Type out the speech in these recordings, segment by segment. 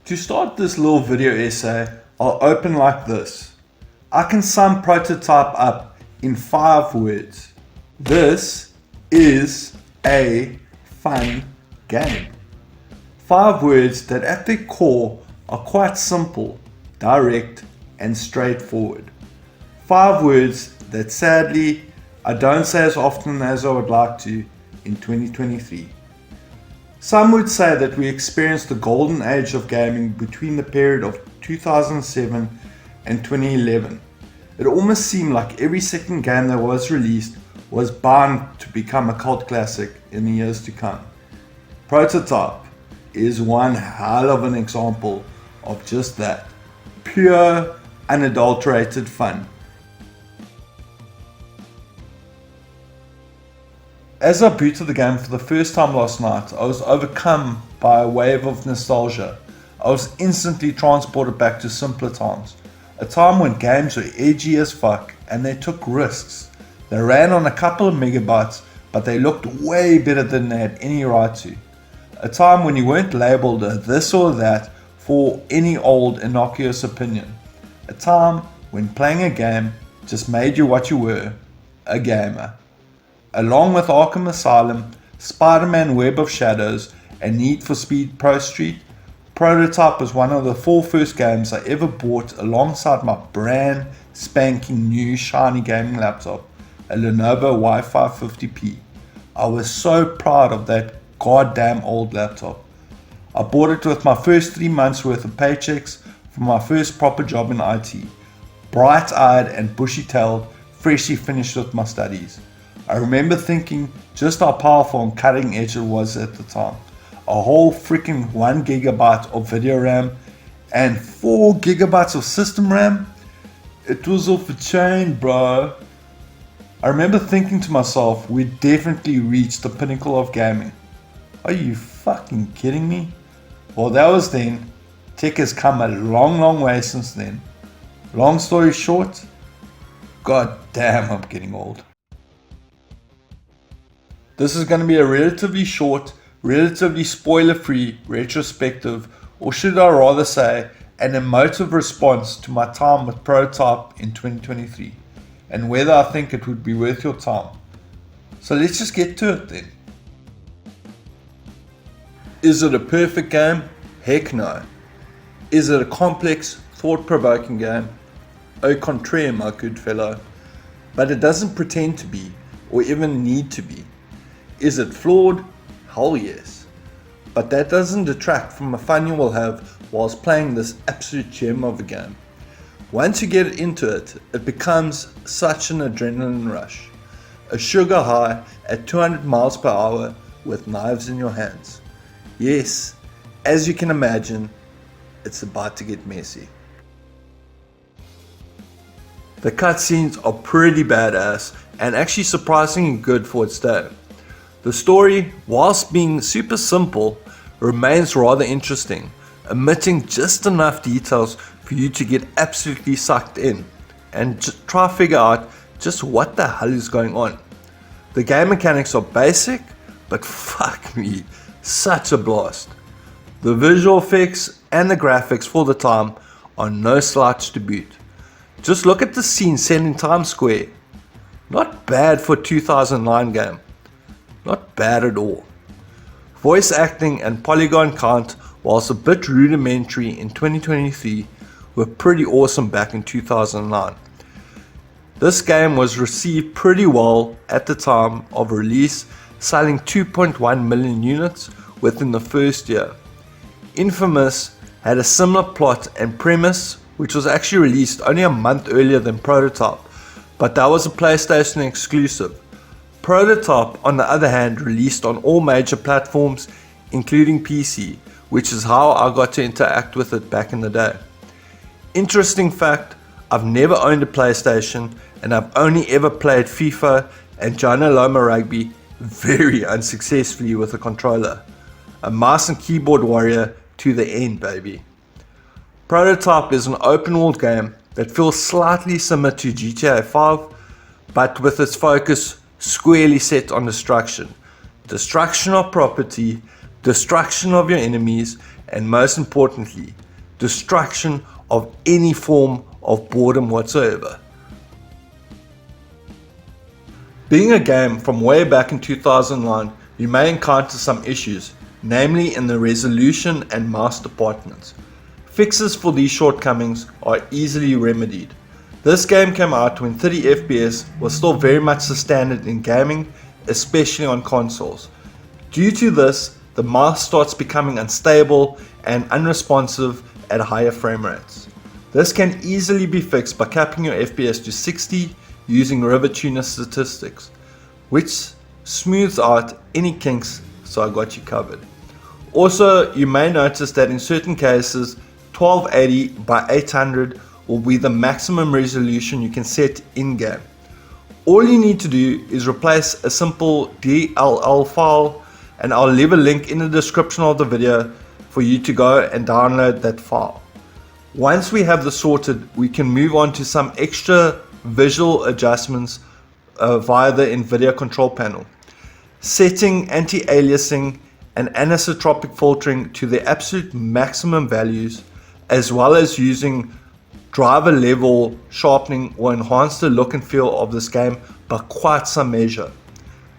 To start this little video essay, I'll open like this. I can sum prototype up in 5 words. This is a fun game. 5 words that at their core are quite simple, direct and straightforward. 5 words that sadly I don't say as often as I would like to in 2023. Some would say that we experienced the golden age of gaming between the period of 2007 and 2011. It almost seemed like every second game that was released was bound to become a cult classic in the years to come. Prototype is one hell of an example of just that. Pure, unadulterated fun. As I booted the game for the first time last night, I was overcome by a wave of nostalgia. I was instantly transported back to simpler times. A time when games were edgy as fuck and they took risks. They ran on a couple of megabytes, but they looked way better than they had any right to. A time when you weren't labelled a this or that for any old innocuous opinion. A time when playing a game just made you what you were, a gamer. Along with Arkham Asylum, Spider-Man Web of Shadows, and Need for Speed Pro Street, Prototype was one of the 4 first games I ever bought alongside my brand spanking new shiny gaming laptop, a Lenovo Wi-Fi 50p. I was so proud of that goddamn old laptop. I bought it with my first 3 months worth of paychecks from my first proper job in IT. Bright-eyed and bushy-tailed, freshly finished with my studies. I remember thinking just how powerful and cutting edge it was at the time. A whole freaking 1 gigabyte of video RAM and 4 gigabytes of system RAM. It was off the chain, bro. I remember thinking to myself, we definitely reached the pinnacle of gaming. Are you fucking kidding me? Well, that was then. Tech has come a long way since then. Long story short, god damn, I'm getting old. This is going to be a relatively short, relatively spoiler-free retrospective, or should I rather say, an emotive response to my time with Prototype in 2023, and whether I think it would be worth your time. So let's just get to it then. Is it a perfect game? Heck no. Is it a complex, thought-provoking game? Au contraire, my good fellow. But it doesn't pretend to be, or even need to be. Is it flawed? Hell yes. But that doesn't detract from the fun you will have whilst playing this absolute gem of a game. Once you get into it, it becomes such an adrenaline rush. A sugar high at 200 miles per hour with knives in your hands. Yes, as you can imagine, it's about to get messy. The cutscenes are pretty badass and actually surprisingly good for its day. The story, whilst being super simple, remains rather interesting, omitting just enough details for you to get absolutely sucked in and try to figure out just what the hell is going on. The game mechanics are basic, but fuck me, such a blast. The visual effects and the graphics for the time are no slouch to boot. Just look at the scene set in Times Square. Not bad for a 2009 game. Not bad at all. Voice acting and polygon count, whilst a bit rudimentary in 2023, were pretty awesome back in 2009. This game was received pretty well at the time of release, selling 2.1 million units within the first year. Infamous had a similar plot and premise, which was actually released only a month earlier than Prototype, but that was a PlayStation exclusive. Prototype, on the other hand, released on all major platforms, including PC, which is how I got to interact with it back in the day. Interesting fact, I've never owned a PlayStation, and I've only ever played FIFA and Gianna Loma Rugby very unsuccessfully with a controller. A mouse and keyboard warrior to the end, baby. Prototype is an open world game that feels slightly similar to GTA 5, but with its focus squarely set on destruction. Destruction of property, destruction of your enemies, and most importantly, destruction of any form of boredom whatsoever. Being a game from way back in 2009, you may encounter some issues, namely in the resolution and mouse departments. Fixes for these shortcomings are easily remedied. This game came out when 30 FPS was still very much the standard in gaming, especially on consoles. Due to this, the mouse starts becoming unstable and unresponsive at higher frame rates. This can easily be fixed by capping your FPS to 60 using River Tuner statistics, which smooths out any kinks, so I got you covered. Also, you may notice that in certain cases 1280 by 800 will be the maximum resolution you can set in-game. All you need to do is replace a simple DLL file, and I'll leave a link in the description of the video for you to go and download that file. Once we have this sorted, we can move on to some extra visual adjustments via the NVIDIA control panel. Setting anti-aliasing and anisotropic filtering to their absolute maximum values, as well as using driver level sharpening will enhance the look and feel of this game by quite some measure.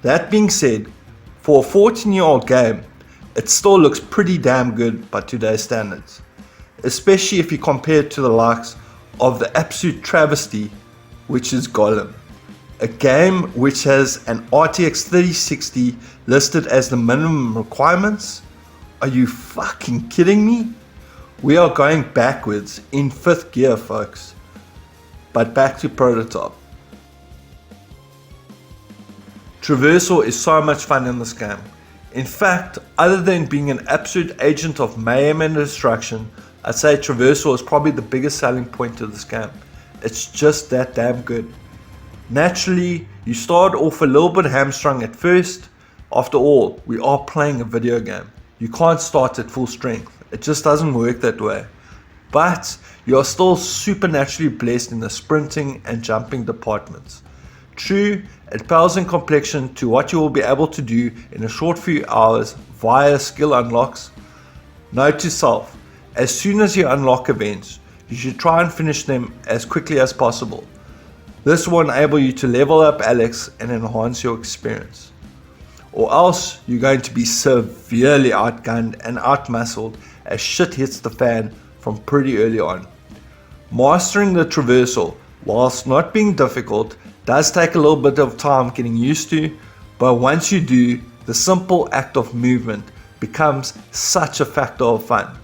That being said, for a 14-year-old game, it still looks pretty damn good by today's standards, especially if you compare it to the likes of the absolute travesty, which is Golem, a game which has an RTX 3060 listed as the minimum requirements. Are you fucking kidding me? We are going backwards in 5th gear, folks. But back to Prototype. Traversal is so much fun in this game. In fact, other than being an absolute agent of mayhem and destruction, I'd say Traversal is probably the biggest selling point of this game. It's just that damn good. Naturally, you start off a little bit hamstrung at first. After all, we are playing a video game. You can't start at full strength. It just doesn't work that way. But you are still supernaturally blessed in the sprinting and jumping departments. True, it pales in complexion to what you will be able to do in a short few hours via skill unlocks. Note to self, as soon as you unlock events, you should try and finish them as quickly as possible. This will enable you to level up Alex and enhance your experience. Or else you're going to be severely outgunned and outmuscled as shit hits the fan from pretty early on. Mastering the traversal, whilst not being difficult, does take a little bit of time getting used to, but once you do, the simple act of movement becomes such a factor of fun.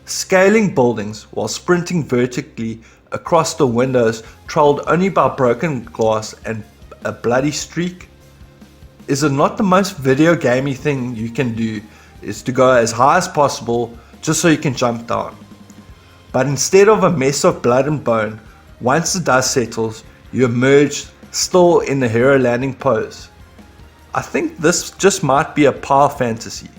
Scaling buildings while sprinting vertically across the windows trailed only by broken glass and a bloody streak. Is it not the most video gamey thing you can do is to go as high as possible just so you can jump down? But instead of a mess of blood and bone, once the dust settles, you emerge still in the hero landing pose. I think this just might be a power fantasy.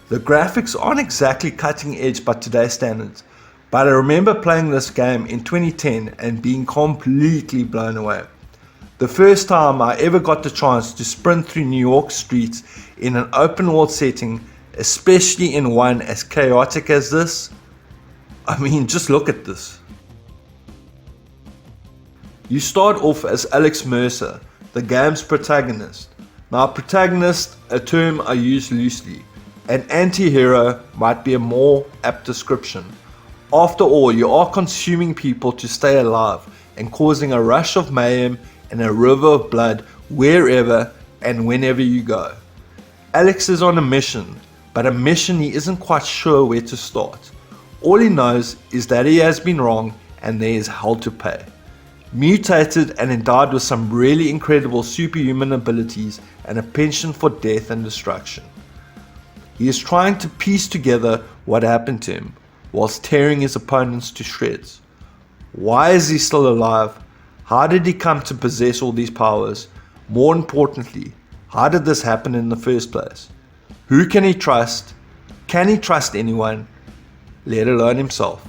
The graphics aren't exactly cutting edge by today's standards, but I remember playing this game in 2010 and being completely blown away. The first time I ever got the chance to sprint through New York streets in an open world setting, especially in one as chaotic as this. I mean, just look at this. You start off as Alex Mercer, the game's protagonist. Now, protagonist, a term I use loosely. An anti-hero might be a more apt description. After all, you are consuming people to stay alive and causing a rush of mayhem and a river of blood wherever and whenever you go. Alex is on a mission, but a mission he isn't quite sure where to start. All he knows is that he has been wrong and there is hell to pay. Mutated and endowed with some really incredible superhuman abilities and a penchant for death and destruction. He is trying to piece together what happened to him, whilst tearing his opponents to shreds. Why is he still alive? How did he come to possess all these powers? More importantly, how did this happen in the first place? Who can he trust? Can he trust anyone, let alone himself?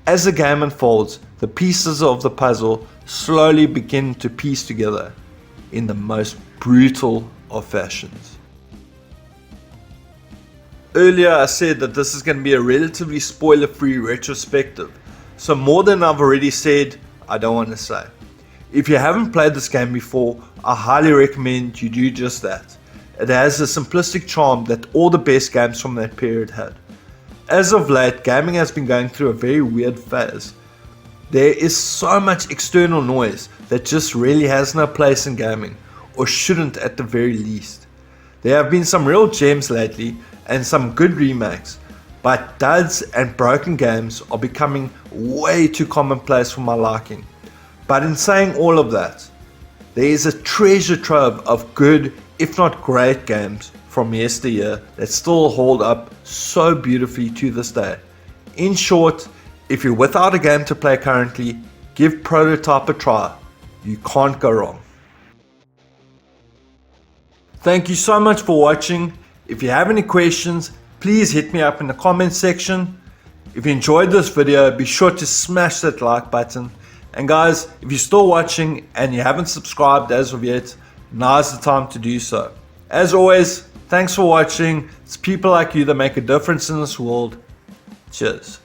As the game unfolds, the pieces of the puzzle slowly begin to piece together in the most brutal of fashions. Earlier I said that this is going to be a relatively spoiler-free retrospective, so more than I've already said, I don't want to say. If you haven't played this game before, I highly recommend you do just that. It has a simplistic charm that all the best games from that period had. As of late, gaming has been going through a very weird phase. There is so much external noise that just really has no place in gaming, or shouldn't at the very least. There have been some real gems lately and some good remakes, but duds and broken games are becoming way too commonplace for my liking. But in saying all of that, there is a treasure trove of good, if not great games from yesteryear that still hold up so beautifully to this day. In short, if you're without a game to play currently, give Prototype a try. You can't go wrong. Thank you so much for watching. If you have any questions, please hit me up in the comments section. If you enjoyed this video, be sure to smash that like button. And guys, if you're still watching and you haven't subscribed as of yet, now's the time to do so. As always, thanks for watching. It's people like you that make a difference in this world. Cheers.